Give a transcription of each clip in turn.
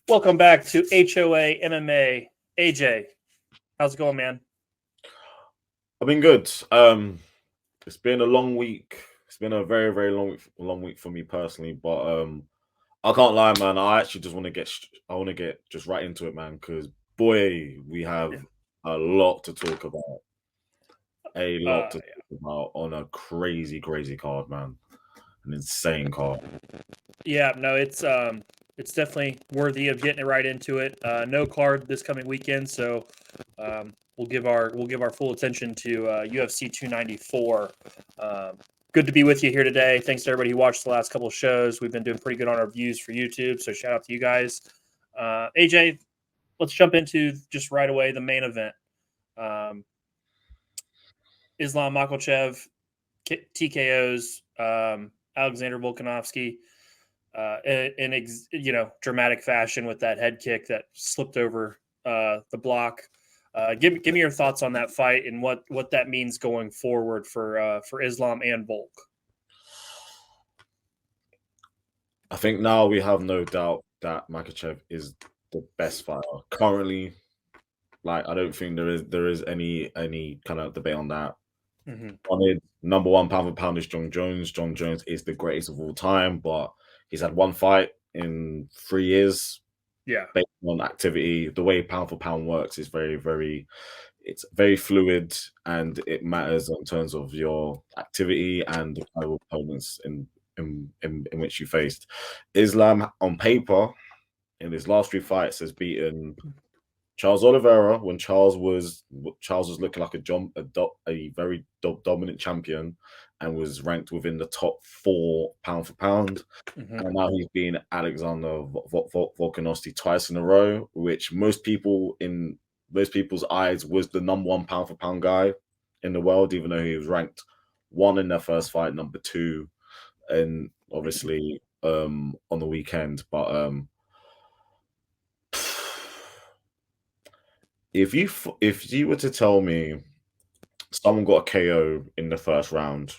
Welcome back to HOA MMA. AJ, how's it going, man? I've been good. It's been a long week. It's been a very, very long week for me personally. But I can't lie, man. I actually just want to I want to get just right into it, man. Because boy, we Yeah. have a lot to talk about. A lot to Yeah. talk about on a crazy, crazy card, man. An insane card. Yeah, no, it's definitely worthy of getting right into it. No card this coming weekend, so we'll give our full attention to UFC 294. Good to be with you here today. Thanks to everybody who watched the last couple of shows. We've been doing pretty good on our views for YouTube, so shout out to you guys. AJ, let's jump into just right away the main event. Um, Islam Makhachev TKOs Alexander Volkanovski in dramatic fashion with that head kick that slipped over the block. Give me your thoughts on that fight and what that means going forward for Islam and Volk. I think now we have no doubt that Makachev is the best fighter currently. Like, I don't think there is any kind of debate on that. Mm-hmm. Wanted number one pound for pound is John Jones. John Jones is the greatest of all time, but he's had one fight in 3 years Yeah. based on activity. The way pound for pound works is it's very fluid, and it matters in terms of your activity and the kind of opponents in which you faced. Islam on paper in his last three fights has beaten Charles Oliveira when Charles was looking like a very dominant champion and was ranked within the top four pound for pound. Mm-hmm. And now he's been Alexander Volkanovski twice in a row, which most people's eyes was the number one pound for pound guy in the world, even though he was ranked one in their first fight, number two, and obviously on the weekend. But if you were to tell me someone got a KO in the first round,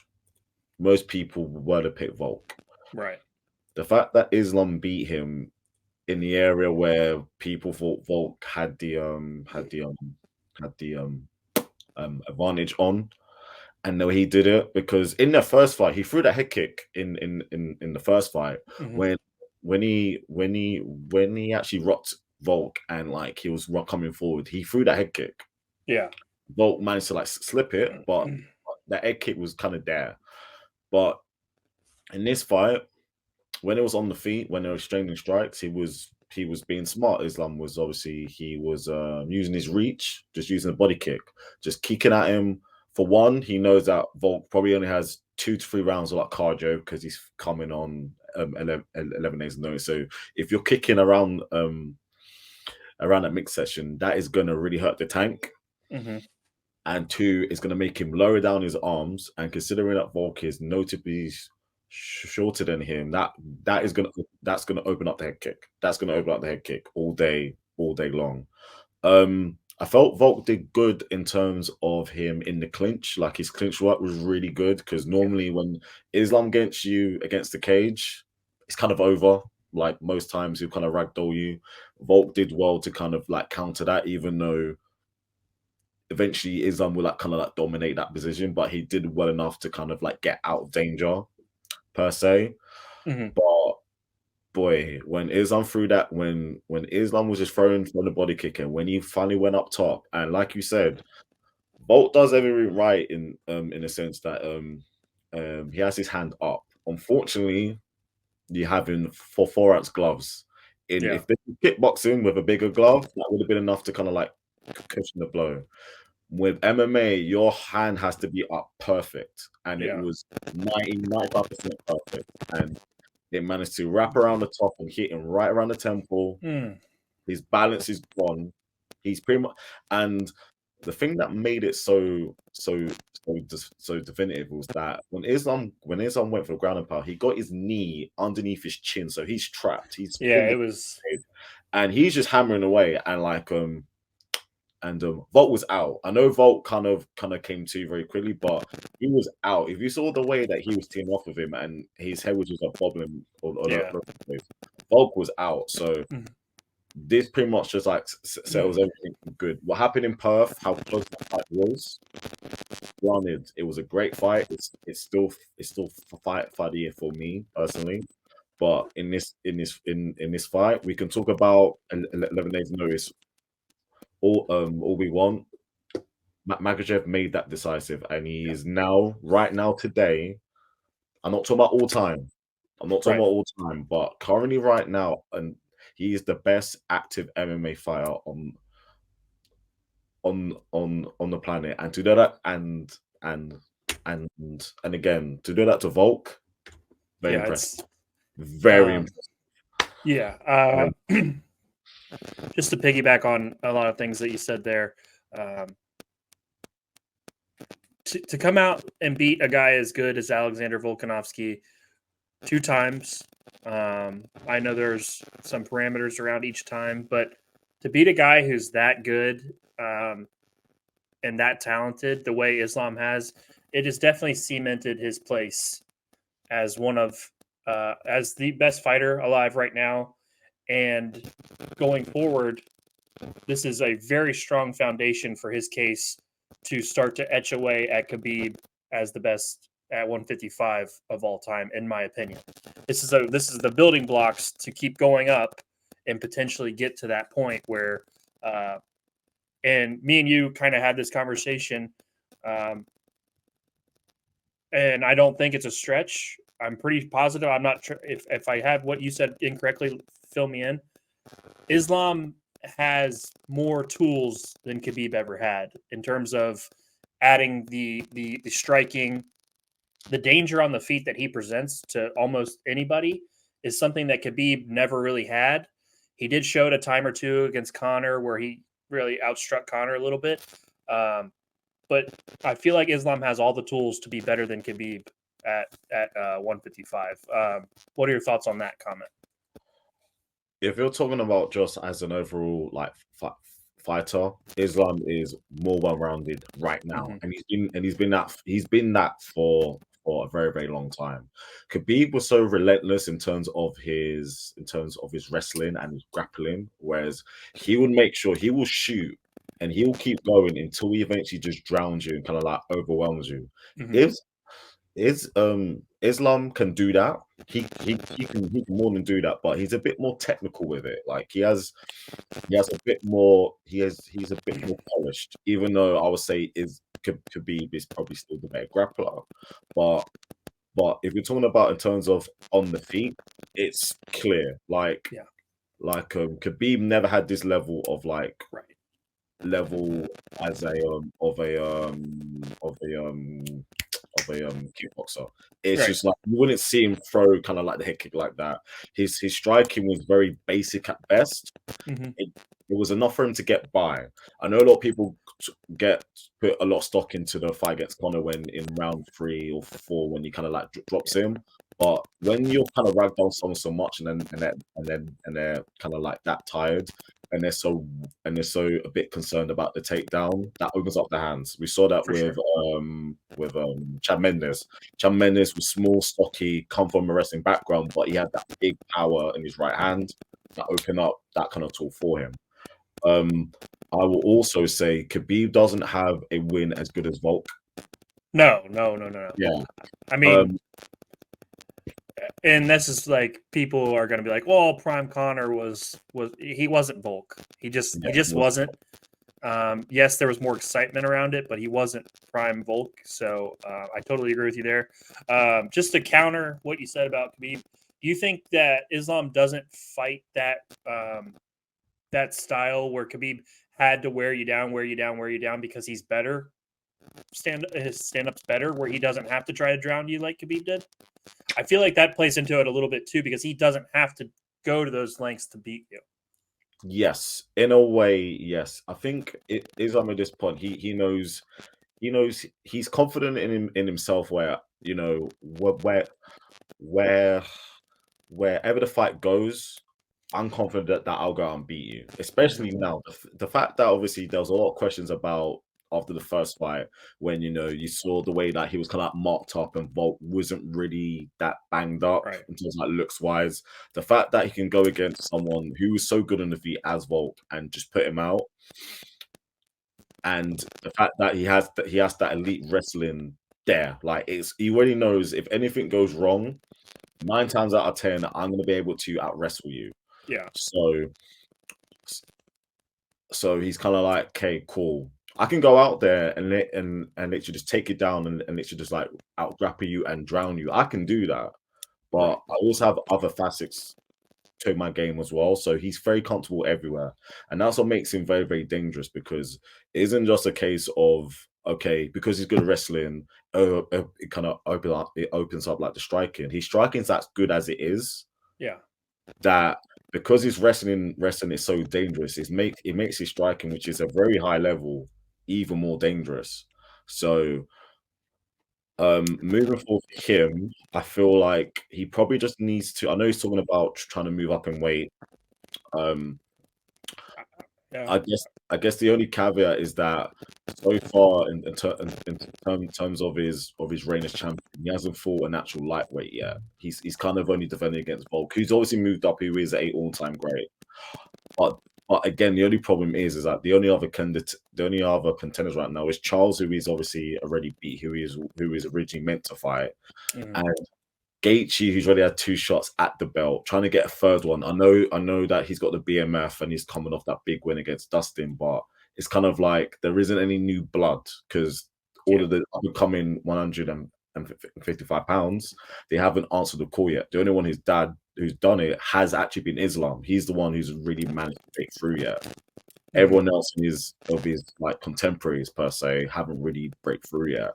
most people were to pick Volk. Right. The fact that Islam beat him in the area where people thought Volk had the advantage on, and no, he did it because in the first fight he threw that head kick in the first fight Mm-hmm. when when he actually rocked Volk and like he was coming forward, he threw that head kick. Yeah. Volk managed to like slip it, but that head kick was kind of there. But in this fight, when it was on the feet, when they were exchanging strikes, he was being smart. Islam was obviously he was using his reach, just using a body kick, just kicking at him. For one, he knows that Volk probably only has 2 to 3 rounds of like cardio because he's coming on 11 days notice. So if you're kicking around that mix session, that is going to really hurt the tank. Mm-hmm. And two, it's going to make him lower down his arms. And considering that Volk is notably shorter than him, that's gonna open up the head kick. That's gonna open up the head kick all day long. I felt Volk did good in terms of him in the clinch. Like his clinch work was really good because normally when Islam gets you against the cage, it's kind of over. Like most times he'll kind of ragdoll you. Volk did well to kind of like counter that, even though eventually Islam will like kind of like dominate that position, but he did well enough to kind of like get out of danger per se. Mm-hmm. But boy, when Islam threw that, when Islam was just throwing from the body kicker, when he finally went up top, and like you said, Bolt does everything right in a sense that he has his hand up. Unfortunately, you have him for 4 ounce gloves. In Yeah. if this was kickboxing with a bigger glove, that would have been enough to kind of like cushion the blow. With MMA, your hand has to be up perfect, and it Yeah. was 95% perfect. And they managed to wrap around the top and hit him right around the temple. Mm. His balance is gone. He's pretty much, and the thing that made it so definitive was that when Islam went for the ground and pound, he got his knee underneath his chin, so he's trapped. He's Yeah. pinned, It was. and he's just hammering away, and Volt was out. I know Volt kind of came to very quickly, but he was out. If you saw the way that he was teaming off with him, and his head was just like bobbling all Yeah. over the place, Volk was out. So Mhm. this pretty much just like settles everything good. What happened in Perth, how close that fight was. Granted, it was a great fight. It's still fight of the year for me personally. But in this fight, we can talk about 11 days notice all we want. Makachev made that decisive, and he is now, right now, today. I'm not talking about all time. I'm not talking Right. about all time, but currently, right now, and he is the best active MMA fighter on the planet. And to do that, and again, to do that to Volk, very Yeah, impressive. it's Very um, impressive. yeah. Just to piggyback on a lot of things that you said there, um, to come out and beat a guy as good as Alexander Volkanovski 2 times. I know there's some parameters around each time, but to beat a guy who's that good and that talented, the way Islam has, it has definitely cemented his place as one of as the best fighter alive right now. And going forward, this is a very strong foundation for his case to start to etch away at Khabib as the best at 155 of all time, in my opinion. This is the building blocks to keep going up and potentially get to that point where, and me and you kind of had this conversation, um, and I don't think it's a stretch. I'm pretty positive. I'm not sure if I have what you said incorrectly. Fill me in. Islam has more tools than Khabib ever had in terms of adding the striking, the danger on the feet that he presents to almost anybody is something that Khabib never really had. He did show it a time or two against Conor where he really outstruck Conor a little bit. But I feel like Islam has all the tools to be better than Khabib at 155. What are your thoughts on that comment? If you're talking about just as an overall like fighter, Islam is more well-rounded right now, Mm-hmm. and he's been that for a very very long time. Khabib was so relentless in terms of his wrestling and his grappling, whereas he would make sure he will shoot and he will keep going until he eventually just drowns you and kind of like overwhelms you. Mm-hmm. If Islam can do that. He can more than do that, but he's a bit more technical with it. Like he has a bit more. He's a bit more polished. Even though I would say Khabib is probably still the better grappler, but if you're talking about in terms of on the feet, it's clear. Like Yeah. Khabib never had this level of like Right. level as a kickboxer. It's Right. just like you wouldn't see him throw kind of like the head kick like that. His striking was very basic at best. Mm-hmm. It was enough for him to get by. I know a lot of people put a lot of stock into the fight against Conor when in round 3 or 4 when he kind of like drops him. But when you're kind of ragged down someone so much and they're kind of like that tired and they're so a bit concerned about the takedown, that opens up the hands. We saw that For sure. with Chad Mendes. Chad Mendes was small, stocky, come from a wrestling background, but he had that big power in his right hand that opened up that kind of tool for him. I will also say Khabib doesn't have a win as good as Volk. No. Yeah. I mean, and this is like people are going to be like, "Well, Prime Connor was he wasn't Volk. He just wasn't." Yes, there was more excitement around it, but he wasn't Prime Volk. So I totally agree with you there. Just to counter what you said about Khabib, do you think that Islam doesn't fight that style where Khabib had to wear you down because he's better? His stand-up's better, where he doesn't have to try to drown you like Khabib did. I feel like that plays into it a little bit too because he doesn't have to go to those lengths to beat you. Yes, in a way, yes. I think it is at this point. He knows he's confident in himself where where wherever the fight goes, I'm confident that I'll go out and beat you. Especially now, the fact that obviously there was a lot of questions about after the first fight, when you saw the way that he was kind of like marked up and Volk wasn't really that banged up Right. in terms of like looks wise. The fact that he can go against someone who was so good on the feet as Volk and just put him out, and the fact that he has that elite wrestling there, like he already knows if anything goes wrong, 9 times out of 10, I'm going to be able to out wrestle you. Yeah. So he's kind of like, okay, cool. I can go out there and let you just take it down and let you just like out grapple you and drown you. I can do that, but Right. I also have other facets to my game as well. So he's very comfortable everywhere, and that's what makes him very, very dangerous, because it isn't just a case of, okay, because he's good at wrestling, it kind of opens up like the striking. His striking's as good as it is, Yeah. that because his wrestling is so dangerous, it makes his striking, which is a very high level, even more dangerous. So moving forward for him, I feel like he probably just needs to. I know he's talking about trying to move up in weight. Um, Yeah. I guess the only caveat is that so far in terms of his reign as champion, he hasn't fought an actual lightweight yet. He's kind of only defending against Volk, who's obviously moved up, who is a all-time great. But again, the only problem is that the only other contenders right now is Charles, who is obviously already beat, who is originally meant to fight, Mhm. and Gaethje, who's already had 2 shots at the belt, trying to get a third one. I know that he's got the BMF and he's coming off that big win against Dustin, but it's kind of like there isn't any new blood, because all Yeah. of the upcoming 155 pounds, they haven't answered the call yet. The only one who's done it has actually been Islam. He's the one who's really managed to break through yet. Everyone else of his like contemporaries per se haven't really break through yet.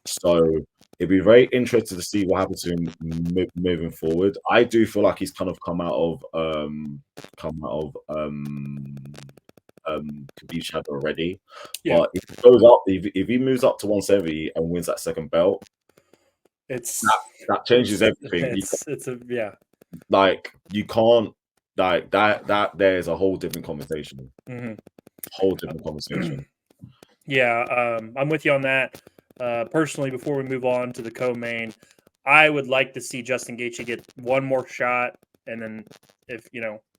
So it'd be very interesting to see what happens to him moving forward. I do feel like he's kind of come out of Khabib shadow already. Yeah. But if he goes up, if he moves up to 170 and wins that second belt, It's that changes everything. it's a yeah. You can't, like that there's a whole different conversation. Mhm. Whole different conversation. Yeah, I'm with you on that. Personally, before we move on to the co-main, I would like to see Justin Gaethje get one more shot, and then if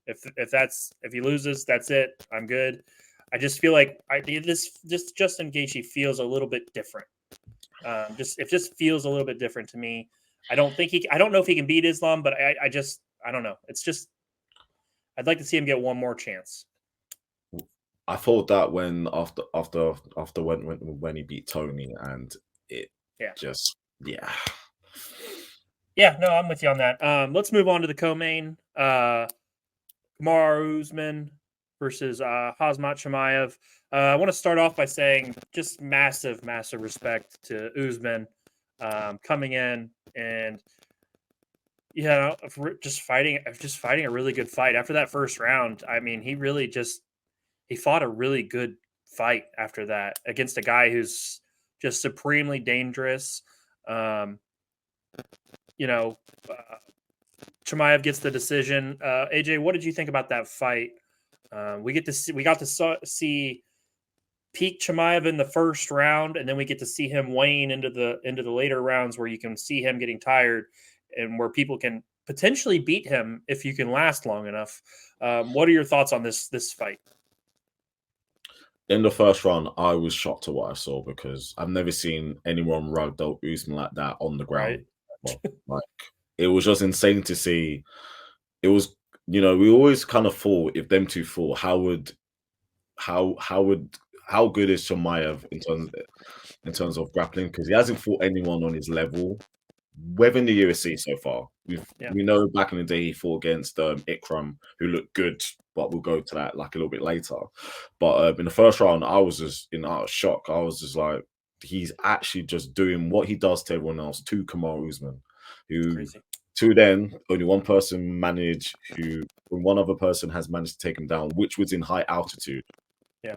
if he loses, that's it. I'm good. I just feel like this Justin Gaethje feels a little bit different. It just feels a little bit different to me. I don't know if he can beat Islam, but I don't know. It's just I'd like to see him get one more chance. I thought that when after when he beat Tony, and it Yeah. just Yeah, no, I'm with you on that. Let's move on to the co-main. Kamaru Usman versus Hazmat Chimaev. I want to start off by saying just massive, massive respect to Usman coming in and just fighting a really good fight after that first round. I mean, he fought a really good fight after that against a guy who's just supremely dangerous. Um, you know, Chimaev gets the decision. AJ, what did you think about that fight? We got to see peak Chimaev in the first round, and then we get to see him weighing into the later rounds where you can see him getting tired and where people can potentially beat him if you can last long enough. What are your thoughts on this fight? In the first round, I was shocked at what I saw, because I've never seen anyone ragdoll Usman like that on the Right? ground. Well, like, it was just insane to see. It was, we always kind of thought, if them two fought, how good is Chimaev in terms of grappling, because he hasn't fought anyone on his level within the UFC so far. We know back in the day he fought against Ikram, who looked good, but we'll go to that like a little bit later. But in the first round, I was just in utter shock. I was just like, he's actually just doing what he does to everyone else to Kamaru Usman, who Crazy. to then only one other person has managed to take him down, which was in high altitude. Yeah.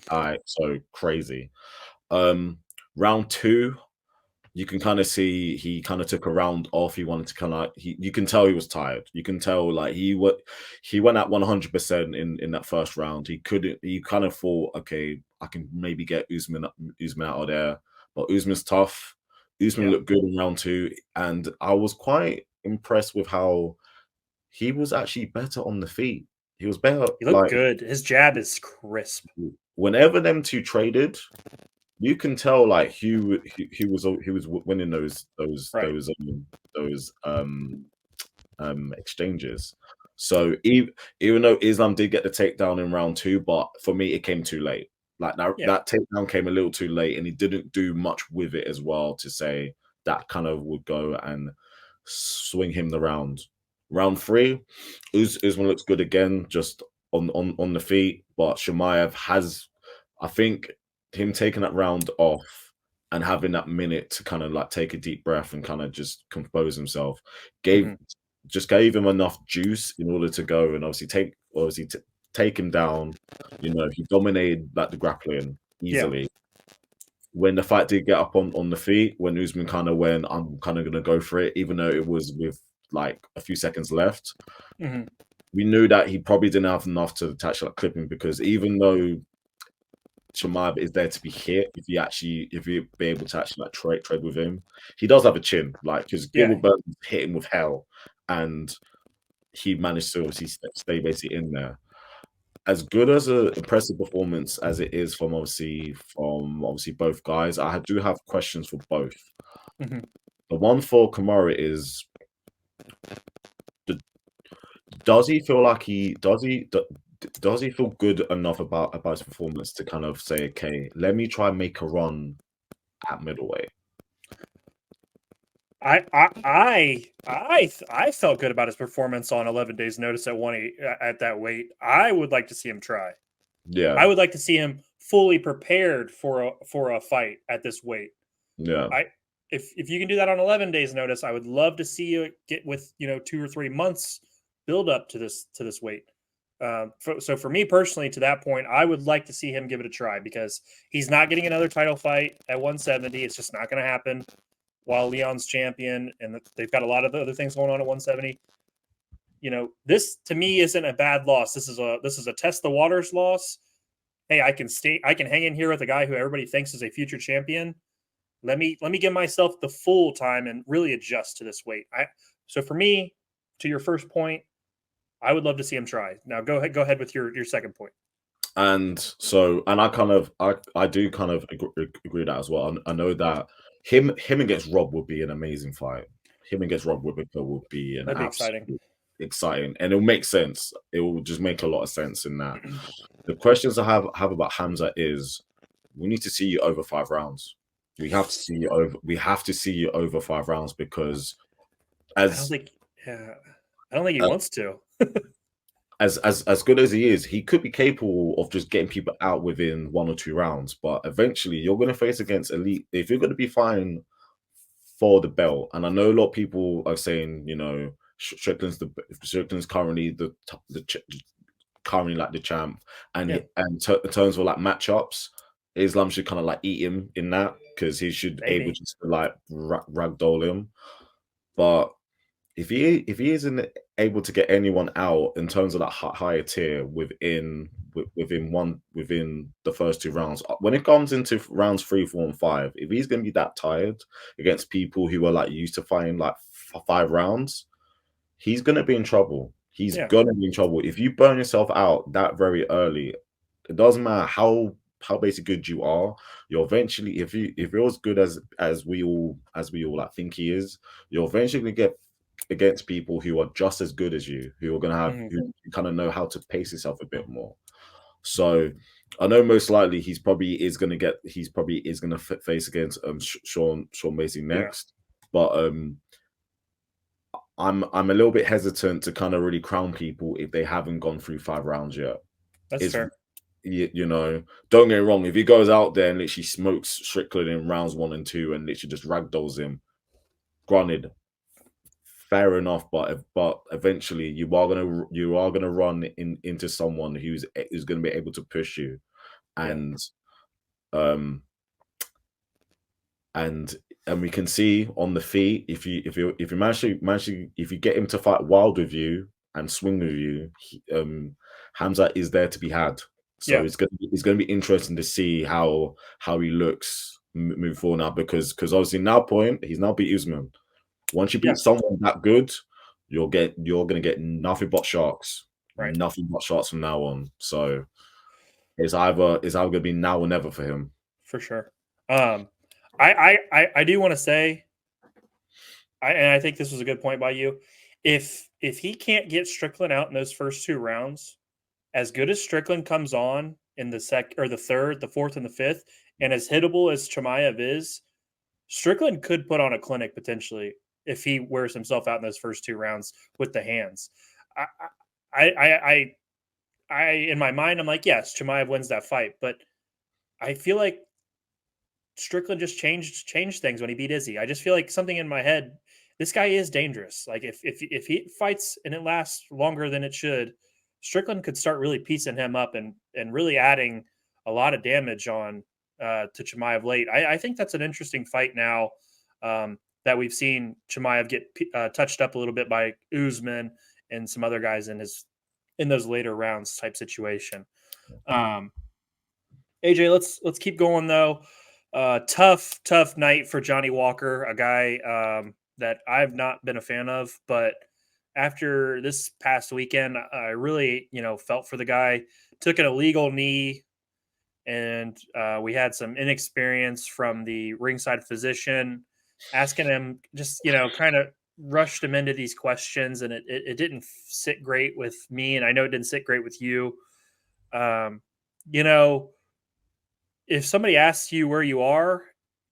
All right, so crazy. Round two, you can kind of see he kind of took a round off. He wanted to kind of you can tell he was tired. You can tell like he went at 100% in that first round. He couldn't. He kind of thought, okay, I can maybe get Usman out of there, but Usman's tough. Usman Yeah, looked good in round two, and I was quite impressed with how he was actually better on the feet. He was better. he looked Like good. His jab is crisp. whenever them two traded, you can tell like he was winning Right. those exchanges. So even though Islam did get the takedown in round two, but for me it came too late. Like Yeah. that takedown came a little too late, and he didn't do much with it as well to say that kind of would go and swing him the round. Round three, Usman looks good again, just on the feet, but Shemaev has, I think, him taking that round off and having that minute to kind of like take a deep breath and kind of just compose himself gave Hmm. just gave him enough juice in order to go and take him down. You know, he dominated like the grappling Yeah. easily. When the fight did get up on the feet, when Usman kind of went, I'm kind of gonna go for it, even though it was with like a few seconds left. Hmm. We knew that he probably didn't have enough to attach that clipping because even though Chimaev is there to be hit, if you be able to actually like trade with him, he does have a chin, like because Yeah. Gilbert Burns hit him with hell, and he managed to obviously stay basically in there. As good as an impressive performance as it is from obviously both guys, I do have questions for both. Hmm. The one for Kamara is, does he feel like does he feel good enough about his performance to kind of say, okay, let me try and make a run at middleweight? I felt good about his performance on 11 days notice at at that weight. I would like to see him try. I Yeah, would like to see him fully prepared for a fight at this weight. yeah. I if you can do that on 11 days notice, I would love to see you get with 2 or 3 months build up to this weight. So for me personally, to that point, I would like to see him give it a try because he's not getting another title fight at 170. It's just not going to happen while Leon's champion, and they've got a lot of other things going on at 170. This to me isn't a bad loss. This is a test the waters loss. Hey, I can hang in here with a guy who everybody thinks is a future champion. Let me give myself the full time and really adjust to this weight. So for me, to your first point, I would love to see him try. Now go ahead with your second point. And so, and I do kind of agree with that as well. I know that him against Rob would be an amazing fight. Him against Rob Whittaker would be an That'd be exciting. absolute exciting, and it'll make sense. It will just make a lot of sense in that. The questions I have about Hamza is, we need to see you over 5 rounds. We have to see you over. We have to see you over 5 rounds because I don't as think yeah, I don't think he uh, wants to. as good as he is, he could be capable of just getting people out within 1 or 2 rounds. But eventually, you're going to face against elite. If you're going to be fighting for the belt, and I know a lot of people are saying, Strickland's currently currently like the champ, and Yeah, in terms of like matchups, Islam should kind of like eat him in that because he should able maybe. just to like ragdoll him. But if he isn't able to get anyone out in terms of that higher tier within the first 2 rounds, when it comes into rounds 3, 4, and 5, if he's going to be that tired against people who are like used to fighting like 5 rounds, he's going to be in trouble. He's Yeah. going to be in trouble if you burn yourself out that very early. It doesn't matter how basic good you are. You're eventually, if you're as good as we all like think he is, you're eventually gonna get against people who are just as good as you, who are gonna have Mhm. who kind of know how to pace yourself a bit more. So I know most likely he's probably is gonna face against Sean Macy Yeah. next, but I'm a little bit hesitant to kind of really crown people if they haven't gone through 5 rounds yet. That's It's fair. don't get me wrong. If he goes out there and literally smokes Strickland in rounds 1 and 2 and literally just ragdolls him, granted, fair enough. But eventually, you are gonna run into someone who's gonna be able to push you, Yeah. and um and and we can see on the feet if you if you get him to fight wild with you and swing with you, Hamza is there to be had. So Yeah, it's gonna be interesting to see how he looks move forward now because obviously now point he's now beat Usman. Once you yeah, beat someone that good, you're gonna get right, nothing but sharks from now on. So it's either gonna be now or never for him. for sure. Um, I do want to say, and I think this was a good point by you. If he can't get Strickland out in those first two rounds, as good as Strickland comes on in the the third, the fourth, and the fifth, and as hittable as Chimaev is, Strickland could put on a clinic potentially if he wears himself out in those first two rounds with the hands. I, I, I, in my mind, I'm like, yes, Chimaev wins that fight, but I feel like Strickland just changed things when he beat Izzy. I just feel like something in my head. This guy is dangerous. Like if he fights and it lasts longer than it should, Strickland could start really piecing him up and really adding a lot of damage on to Chimaev late. I think that's an interesting fight now that we've seen Chimaev get touched up a little bit by Usman and some other guys in those later rounds type situation. Um, AJ, let's keep going though. Tough night for Johnny Walker, a guy that I've not been a fan of, but after this past weekend, I really felt for the guy. Took an illegal knee, and we had some inexperience from the ringside physician, asking him just kind of rushed him into these questions, and it didn't sit great with me, and I know it didn't sit great with you. Um, you know if somebody asks you where you are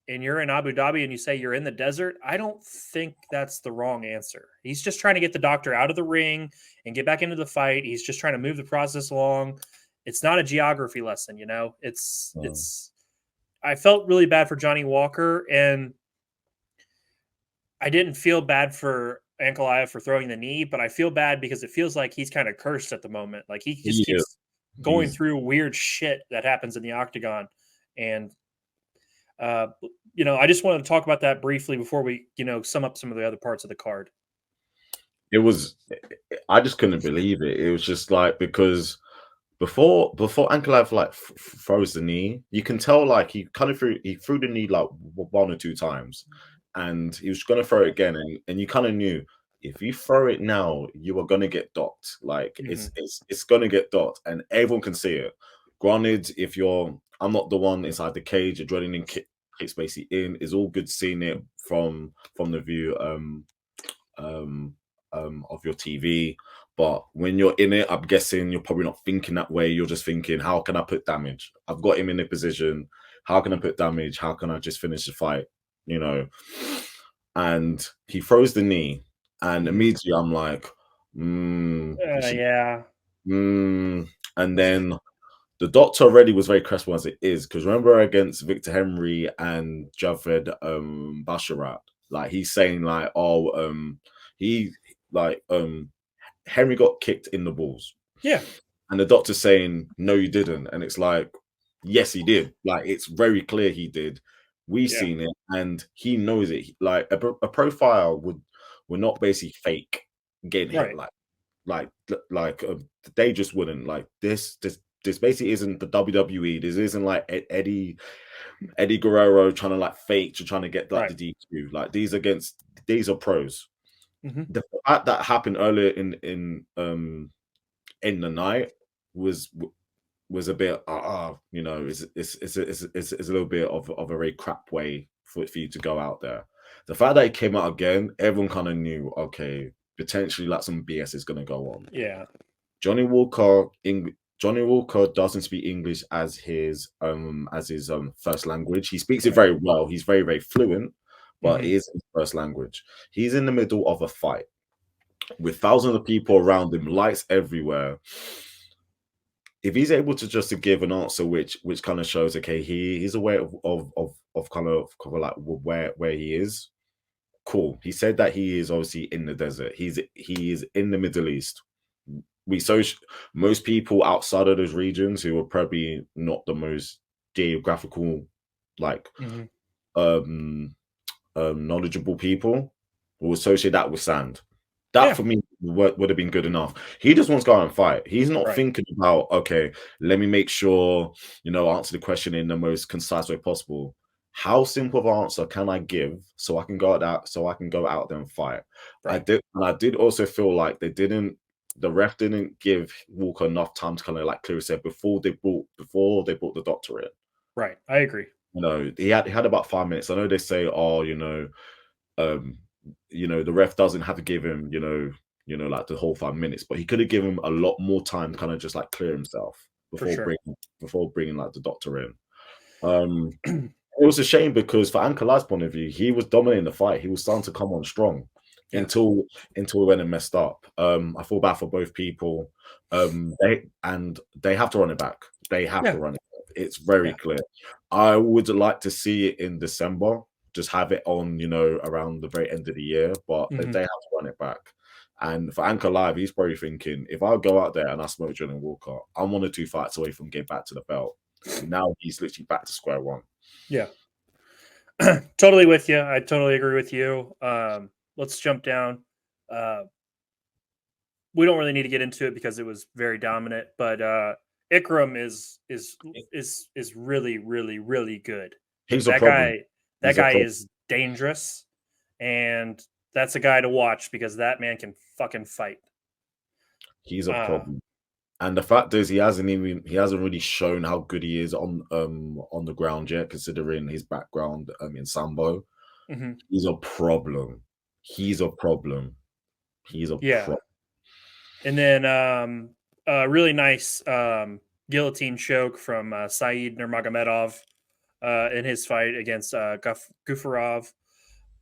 and you're in Abu Dhabi and you say you're in the desert, I don't think that's the wrong answer. He's just trying to get the doctor out of the ring and get back into the fight. He's just trying to move the process along. It's not a geography lesson, Um, It's I felt really bad for Johnny Walker, and I didn't feel bad for Ankalaev for throwing the knee, but I feel bad because it feels like he's kind of cursed at the moment. Like he just he is. keeps going He's through weird shit that happens in the octagon. And Uh, I just wanted to talk about that briefly before we, sum up some of the other parts of the card. it was I just couldn't believe it. It was just like because before Ankalaev like throws the knee, you can tell like he threw the knee like one or two times, and he was going to throw it again, and you kind of knew if you throw it now, you are going to get docked. Like Hmm. it's going to get docked, and everyone can see it. Granted, if you're I'm not the one inside the cage, adrenaline kicks basically in. It's all good seeing it from the view. Um, of your TV. But when you're in it, I'm guessing you're probably not thinking that way. You're just thinking, how can I put damage? I've got him in a position. How can I put damage? How can I just finish the fight? You know? And he throws the knee, and Hmm. immediately I'm like, he should, Yeah. and then the doctor already was very crestfallen as it is because remember against Victor Henry and Javed Basharat, like he's saying like, oh, he like Henry got kicked in the balls, Yeah. and the doctor's saying no, you didn't, and it's like, yes, he did. Like it's very clear he did. We've Yeah. seen it, and he knows it. Like a profile would not basically fake getting hit Right. like they just wouldn't like this basically isn't the WWE. This isn't like Eddie Guerrero trying to like fake to trying to get like Right. the DQ. Like these are pros. Hmm. The fact that happened earlier in the night was was a bit it's a little bit of a very crap way for you to go out there. The fact that it came out again, everyone kind of knew okay, potentially like some BS is going to go on. Yeah. Johnny Walker Johnny Walker doesn't speak English as his first language. He speaks it Right. very well. He's very very fluent, but it Hmm. is his first language. He's in the middle of a fight with thousands of people around him, lights everywhere. If he's able to just to give an answer which kind of shows okay, he's aware of kind of like where he is. Cool. He said that he is obviously in the desert. He is in the Middle East. We so most people outside of those regions who are probably not the most geographical like Hmm. um knowledgeable people will associate that with sand. That Yeah. for me would have been good enough. He just wants to go out and fight. He's not Right. thinking about, okay, let me make sure, answer the question in the most concise way possible. How simple of an answer can I give so I can go out there and fight? Right. I did also feel like the ref didn't give Walker enough time to kind of like clear his head before they brought the doctor in. Right. I agree. He had about 5 minutes. I know they say, oh, um, the ref doesn't have to give him, like the whole 5 minutes, but he could have given him a lot more time to kind of just like clear himself For before sure. bringing like the doctor in. It was a shame because for Ankala's point of view, he was dominating the fight. He was starting to come on strong Yeah. until we went and messed up. I feel bad for both people. They have to run it back. They have Yeah. to run it back. It's very Yeah. clear. I would like to see it in December. Just have it on, around the very end of the year. But they Hmm. have to run it back. And for Anchor Live, he's probably thinking, if I go out there and I smoke Jordan Walker, I'm 1 or 2 fights away from getting back to the belt. Now he's literally back to square one. Yeah. Totally with you. I totally agree with you. Let's jump down. Uh, we don't really need to get into it because it was very dominant, but Ikram is really, really, really good. He's a That problem. guy that He's a guy problem. is dangerous, and that's a guy to watch because that man can fucking fight. He's a Uh, problem. And the fact is, he hasn't really shown how good he is on the ground yet, considering his background in sambo. mhm. He's a problem. He's a problem. He's a Yeah, problem. and then a really nice guillotine choke from Saeed Nurmagomedov in his fight against Gufarov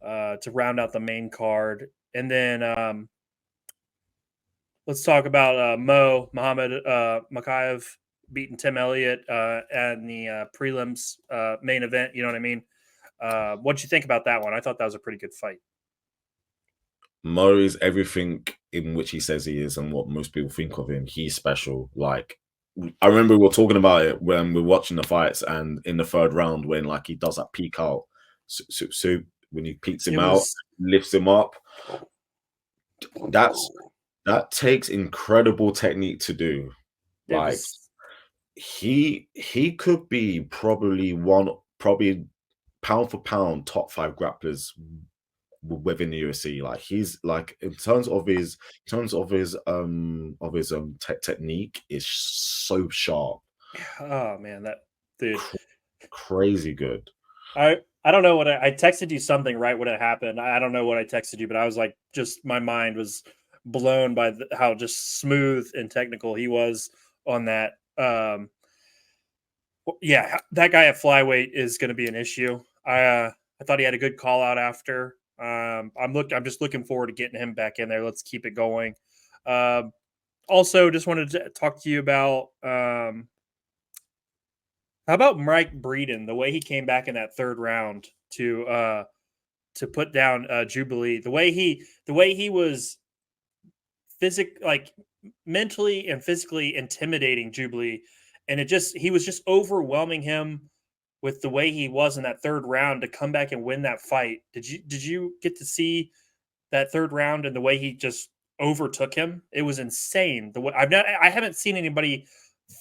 to round out the main card. And then let's talk about Muhammad Makayev beating Tim Elliott at the prelims main event. You know what I mean? What'd you think about that one? I thought that was a pretty good fight. Mo is everything in which he says he is, and what most people think of him. He's special. Like I remember we were talking about it when we were watching the fights, and in the third round, when like he does that peek out, so when he peeks It him out, was lifts him up. That's that takes incredible technique to do. it Like was he could be probably pound for pound top 5 grapplers within the UFC. Like he's like in terms of his technique is so sharp, oh man that dude. cr- crazy good. I don't know what I texted you something right when it happened. I don't know what I texted you, but I was like, just my mind was blown by how just smooth and technical he was on that. Yeah, that guy at flyweight is going to be an issue. I thought he had a good call out after. I'm just looking forward to getting him back in there. Let's keep it going. Um, Also, just wanted to talk to you about how about Mike Breeden, the way he came back in that third round to put down Jubilee, the way he was like mentally and physically intimidating Jubilee, and he was just overwhelming him with the way he was in that third round to come back and win that fight. Did you get to see that third round and the way he just overtook him? It was insane. The way I haven't seen anybody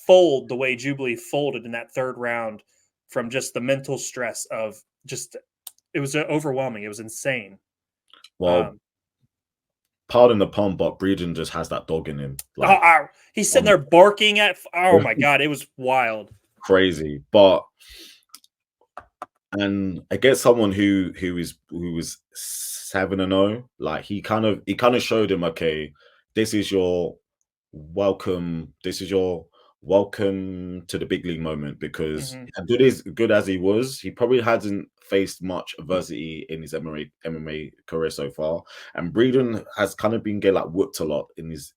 fold the way Jubilee folded in that third round from just the mental stress of just it was overwhelming. It was insane. Well, Um, pardon the pun, but Breeden just has that dog in him. Like he's sitting um, there barking at. Oh my god, it was wild. crazy. And against someone who was 7-0, like he kind of showed him, okay, this is your welcome. This is your welcome to the big league moment. Because Hmm. good as he was, he probably hasn't faced much adversity in his MMA career so far. And Breeden has kind of been getting like whooped a lot in his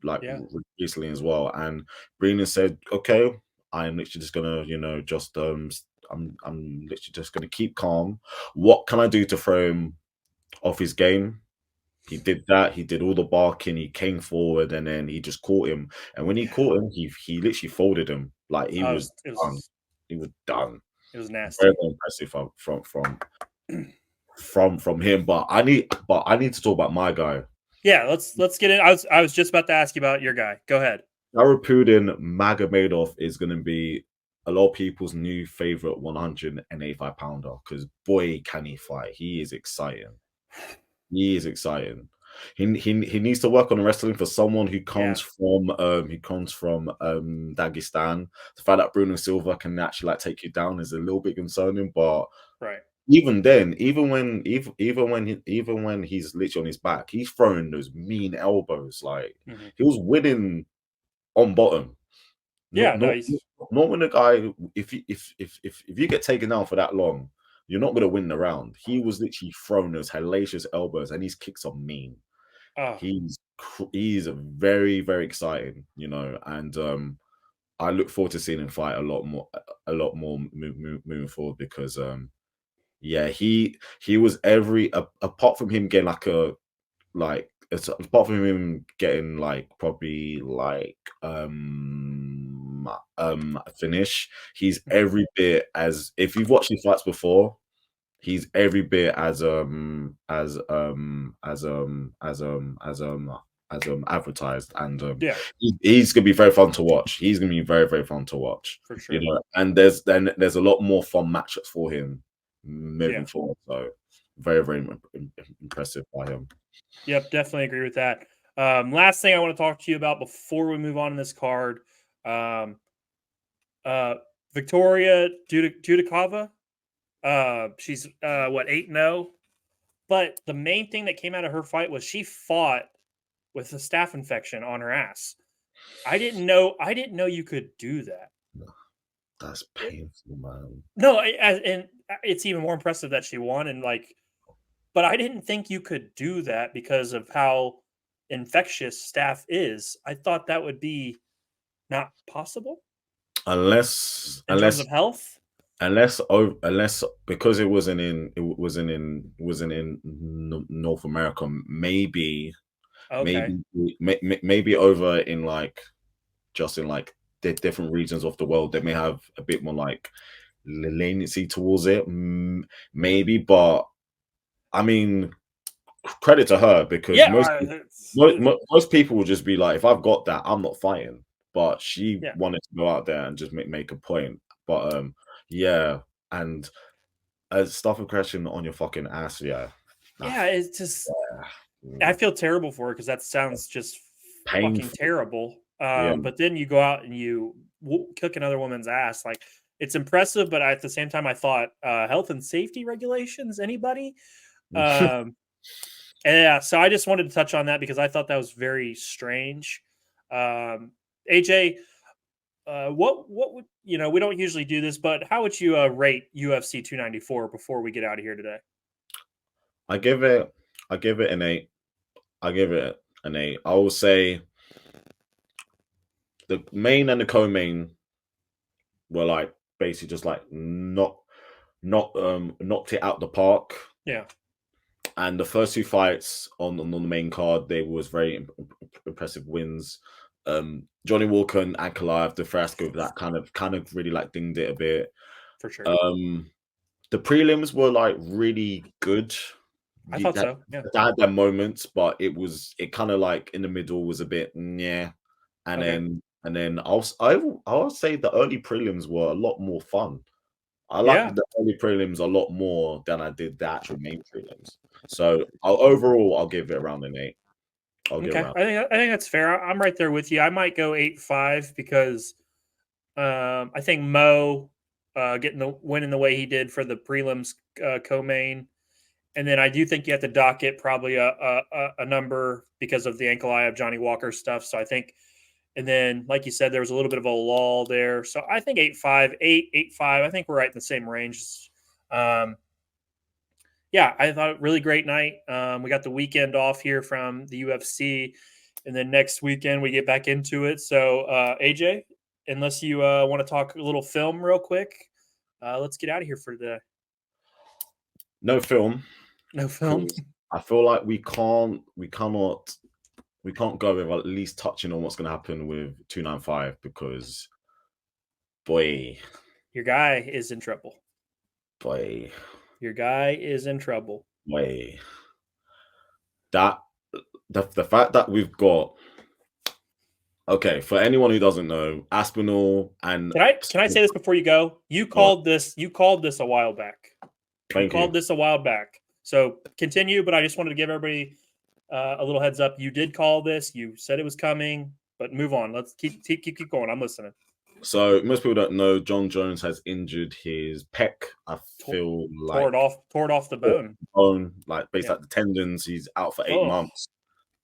like Yeah. recently as well. And Breeden said, okay, I'm literally just gonna, just I'm literally just gonna keep calm. What can I do to throw him off his game? He did that. He did all the barking. He came forward, and then he just caught him. And when he Yeah. caught him, he literally folded him. Like It done. was He was done. it was Very, nasty. very impressive from. from him. But I need to talk about my guy. Yeah, let's get in. I was just about to ask you about your guy. Go ahead. Arapudin Magomedov is going to be a lot of people's new favorite 185 pounder because boy can he fight. He is exciting. He is exciting. He needs to work on wrestling for someone who Yeah, comes from Dagestan. The fact that Bruno Silva can actually like take you down is a little bit concerning, but right. even then, even when he's literally on his back, he's throwing those mean elbows. Like Hmm. he was winning on bottom. Yeah, Not no, not he's not when the guy if you get taken down for that long, you're not gonna win the round. He was literally throwing those hellacious elbows, and his kicks are mean. oh He's a very very exciting, and I look forward to seeing him fight a lot more moving forward because yeah he was apart from him getting apart from him getting like probably like a finish, he's mhm. every bit as if you've watched his fights before, he's every bit as advertised, and Yeah, he's gonna be very fun to watch. He's gonna be very very fun to watch, for sure. and there's a lot more fun matchups for him moving Yeah. forward. So very very impressive by him. Yep, definitely agree with that. Last thing I want to talk to you about before we move on in this card, um, uh, Victoria Judikova. She's what 8-0. But the main thing that came out of her fight was she fought with a staph infection on her ass. I didn't know. I didn't know you could do that. That's It- painful, man. no, and it's even more impressive that she won. And like, but I didn't think you could do that because of how infectious staph is. I thought that would be not possible Unless in terms of health. unless because it wasn't in North America, Okay. maybe over in like just in like the different regions of the world, they may have a bit more like leniency towards it, maybe. But I mean, credit to her because Yeah. most people will just be like, if I've got that, I'm not fighting. But she Yeah. wanted to go out there and just make a point. But yeah, and stuff and crashing on your fucking ass, yeah, Yeah. that's It's just I mm, feel terrible for her because that sounds just fucking painful. terrible. Yeah, But then you go out and you kick another woman's ass. Like it's impressive, but at the same time, I thought health and safety regulations. Anybody? Um, yeah. So I just wanted to touch on that because I thought that was very strange. AJ, what would we don't usually do this, but how would you rate UFC 294 before we get out of here today? I give it, I give it an 8. I give it an 8. I will say the main and the co-main were like basically just like knocked it out the park. Yeah, And the first two fights on the main card, they was very impressive wins. Johnny Walker and Ankalaev, the Frasco, that kind of really like dinged it a bit. for sure. Um, the prelims were like really good. I You- thought That so. Yeah. that had their moments, but it kind of like in the middle was a bit yeah, and Okay. then I'll say the early prelims were a lot more fun. I like Yeah. the early prelims a lot more than I did the actual main prelims. So overall, I'll give it around an 8. I'll give it Okay, around. I think that's fair. I'm right there with you. I might go 8-5 because I think Mo getting the winning the way he did for the prelims co-main, and then I do think you have to dock it probably a number because of the ankle eye of Johnny Walker stuff. So I think, and then like you said, there was a little bit of a lull there. So I think 8-5, 8-5. I think we're right in the same range. Um, yeah, I thought really great night. We got the weekend off here from the UFC, and then next weekend we get back into it. So, AJ, unless you want to talk a little film real quick, let's get out of here for today. No film No film. because I feel like we can't go with at least touching on what's going to happen with 295 because boy, Your guy is in trouble. boy. Your guy is in trouble. way. That the fact that we've got okay, for anyone who doesn't know, Aspinall and Can I say this before you go? You God, called this a while back. You thank called you. this a while back. So continue, but I just wanted to give everybody a little heads up. You did call this. You said it was coming, but move on. Let's keep going. I'm listening. So most people don't know John Jones has injured his pec. I Tor- feel Tore it like off. Tore it off the bone. bone, like based Yeah. like the tendons. He's out for 8 Oh. months.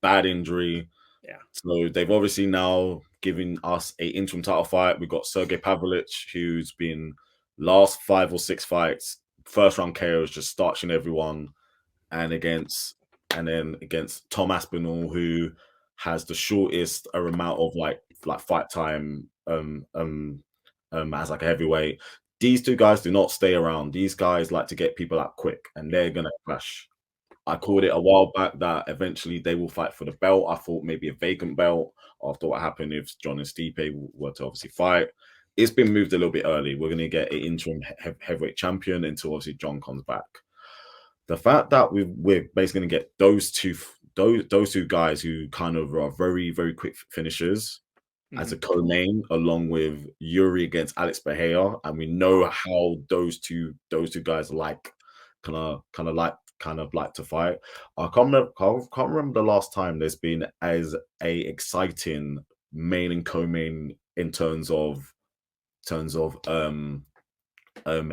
Bad injury. Yeah. So they've obviously now given us a interim title fight. We've got Sergei Pavlovich, who's been last 5 or 6 fights, first round KOs, just starching everyone, and then against Tom Aspinall, who has the shortest amount of like fight time as like a heavyweight. These two guys do not stay around. These guys like to get people out quick, and they're gonna clash. I called it a while back that eventually they will fight for the belt. I thought maybe a vacant belt after what happened if John and Stipe were to obviously fight. It's been moved a little bit early. We're going to get an interim heavyweight champion until obviously John comes back. The fact that we're basically going to get those two guys who kind of are very very quick finishers as a co-main, along with Yuri against Alex Bahia, and we know how those two guys kind of like to fight. I can't remember the last time there's been as a exciting main and co-main in terms of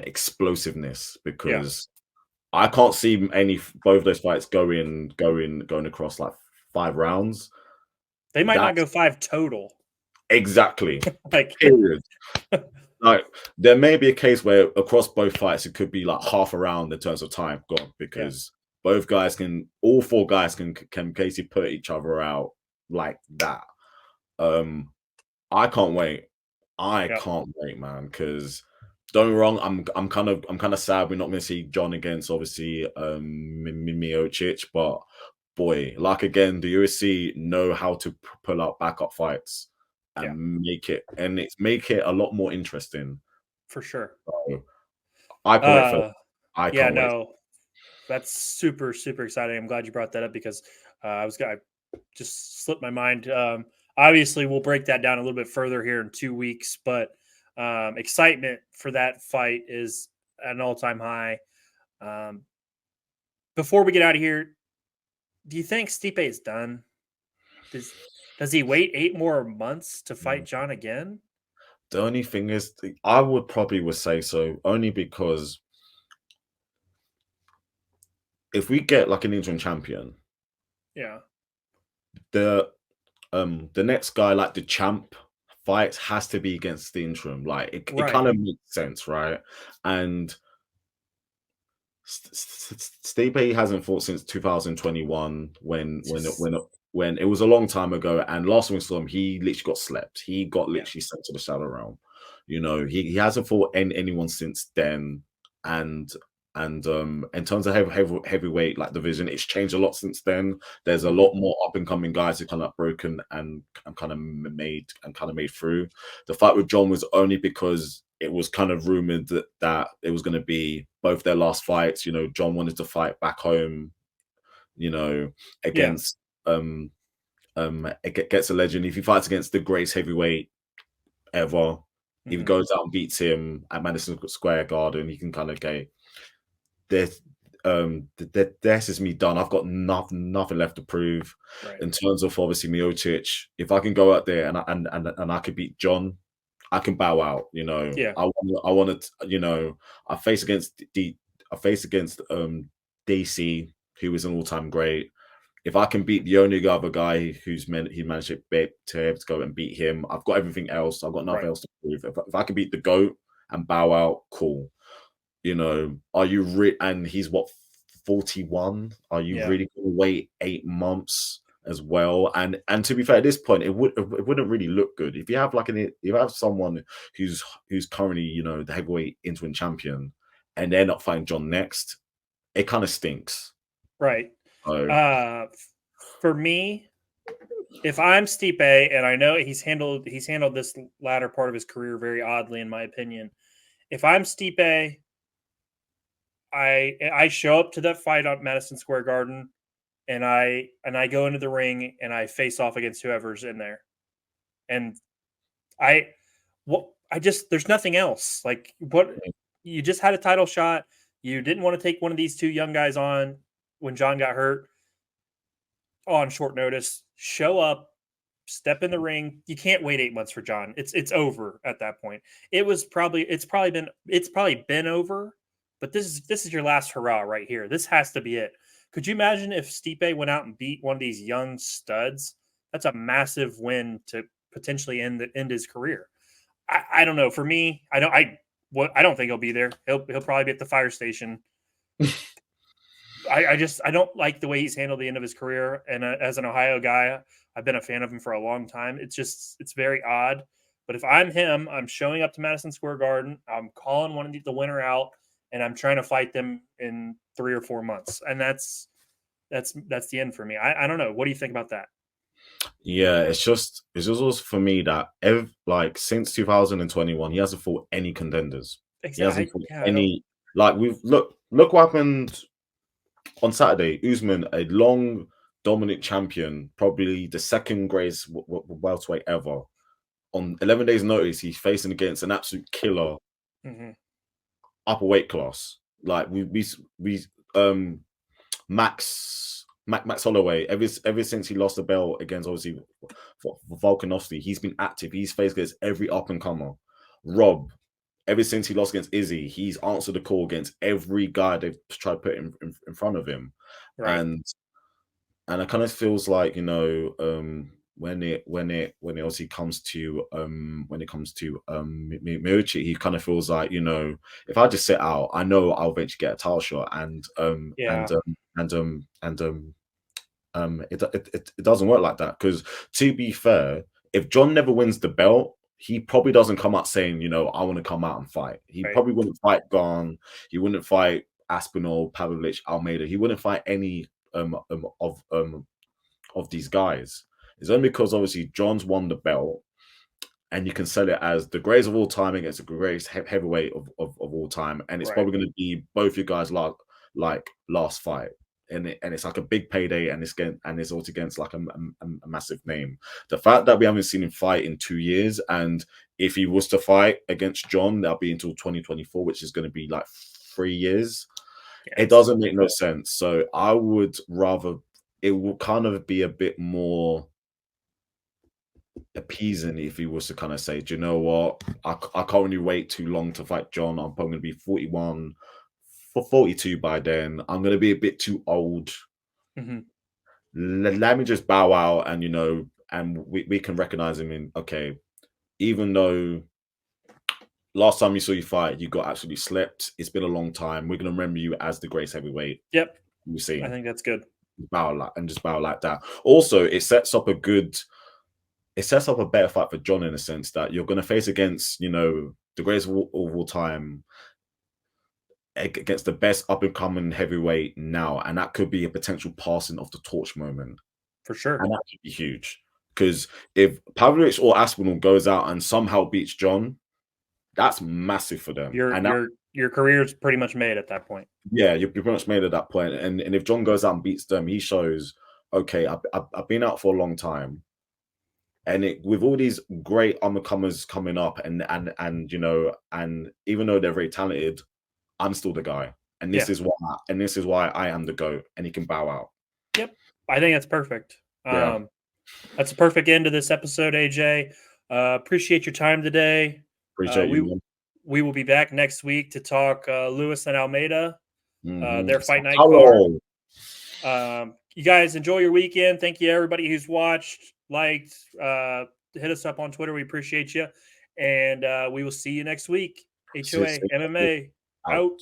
explosiveness, Yeah. because I can't see any both of those fights going across like 5 rounds. They might not That's go 5 total. exactly Like period. Like there may be a case where across both fights it could be like half a round in terms of time gone, yeah. because all 4 guys can basically put each other out like that. I can't wait. I Yeah. can't wait, man. Because don't get me wrong, I'm kind of sad we're not going to see John against obviously Miocic, but boy, like again, the UFC know how to pull out backup fights Yeah. and make it a lot more interesting. For sure. So I can't wait for that. I Yeah, can't wait. no. That's super, super exciting. I'm glad you brought that up because I just slipped my mind. Obviously, we'll break that down a little bit further here in 2 weeks, but excitement for that fight is at an all-time high. Um, before we get out of here, do you think Stipe is done? Does he wait 8 more months to fight John again? The only thing is, I would say so, only because if we get like an interim champion, Yeah. the next guy, like the champ fight, has to be against the interim. Like it kind Right. of makes sense, right? And Stipe hasn't fought since 2021 when it was a long time ago. And last time we saw him, he literally got slept. He got Yeah. literally sent to the shadow realm. You know, he hasn't fought anyone since then. And in terms of heavyweight like division, it's changed a lot since then. There's a Mhm. lot more up and coming guys who kind of broken and kind of made through. The fight with John was only because it was kind of rumored that it was going to be both their last fights. You know, John wanted to fight back home, you know, Yeah. against it gets a legend. If he fights against the greatest heavyweight ever, if he Mhm. goes out and beats him at Madison Square Garden, he can kind of go, this this is me done. I've got nothing left to prove. Right. In terms of obviously Miocic, if I can go out there and I could beat John, I can bow out. You know, Yeah. I want to. You know, I face against DC, who is an all time great. If I can beat the only other guy he managed to go and beat him, I've got everything else. I've got nothing Right. else to prove. If I can beat the GOAT and bow out, cool. You know, and he's what, 41? Are you Yeah. really going to wait 8 months as well? And to be fair, at this point, it wouldn't really look good if you have if you have someone who's currently, you know, the heavyweight interim champion, and they're not fighting John next. It kind of stinks. Right. So For me, if I'm Stipe, and I know he's handled this latter part of his career very oddly, in my opinion. If I'm Stipe, I show up to that fight on Madison Square Garden, and I go into the ring and I face off against whoever's in there, and I I just there's nothing else. Like what you just had a title shot. You didn't want to take one of these two young guys on when John got hurt on short notice. Show up, step in the ring. You can't wait 8 months for John. It's over at that point. It's probably been over, but this is your last hurrah right here. This has to be it. Could you imagine if Stipe went out and beat one of these young studs? That's a massive win to potentially end his career. I don't know. For me, I don't think he'll be there. He'll probably be at the fire station. I don't like the way he's handled the end of his career. And as an Ohio guy, I've been a fan of him for a long time. It's very odd. But if I'm him, I'm showing up to Madison Square Garden. I'm calling one of the winner out, and I'm trying to fight them in 3 or 4 months. And that's the end for me. I don't know. What do you think about that? Yeah, it's just also for me that like since 2021, he hasn't fought any contenders. He hasn't Exactly. fought Yeah, I don't. any like we've look what happened on Saturday. Usman, a long dominant champion, probably the second greatest welterweight ever. On 11 days' notice, he's facing against an absolute killer Mm-hmm. upper weight class. Like we Max Holloway, ever since he lost the belt against obviously for Volkanovski, he's been active. He's faced against every up and comer. Rob, ever since he lost against Izzy, he's answered the call against every guy they've tried to put in front of him. Right. And it kind of feels like, when it obviously comes to Miocic, he kind of feels like, if I just sit out, I know I'll eventually get a title shot. Yeah. It doesn't work like that, because to be fair, if John never wins the belt, he probably doesn't come out saying, I want to come out and fight. He Right. probably wouldn't fight Gon. He wouldn't fight Aspinall, Pavlovich, Almeida. He wouldn't fight any of these guys. It's only because obviously John's won the belt, and you can sell it as the greatest of all time against the greatest heavyweight of all time, and it's Right. probably going to be both you guys like last fight, and it's like a big payday, and it's also against like a massive name. The fact that we haven't seen him fight in 2 years, and if he was to fight against John, that'll be until 2024, which is going to be like 3 years. It Yes. doesn't make no sense. So I would rather it will kind of be a bit more appeasing if he was to kind of say, do you know what? I can't really wait too long to fight John. I'm probably going to be 41, for 42 by then. I'm going to be a bit too old. Mm-hmm. Let me just bow out, and we can recognize him in, okay, even though last time you saw you fight, you got absolutely slept. It's been a long time. We're going to remember you as the greatest heavyweight Yep. we've I seen. think that's good. Just bow like that. Also, it sets up a better fight for John, in a sense that you're going to face against, the greatest of all time, against the best up and coming heavyweight now, and that could be a potential passing of the torch moment, For sure. and that could be huge. Because if Pavlovich or Aspinall goes out and somehow beats John, that's massive for them, Your and that, your your career's pretty much made at that point. yeah, you're pretty much made at that point. And if John goes out and beats them, he shows, okay, I've been out for a long time. And with all these great up-and-comers coming up, and even though they're very talented, I'm still the guy, and Yeah. this is why I am the GOAT, and he can bow out. Yep. I think that's perfect. Yeah, That's a perfect end to this episode, AJ. Appreciate your time today. appreciate you, We man. we will be back next week to talk Lewis and Almeida, their fight night card. Hello. You guys enjoy your weekend. Thank you everybody who's watched, liked, hit us up on Twitter. We appreciate you, and we will see you next week. See you HOA soon. MMA Out. out.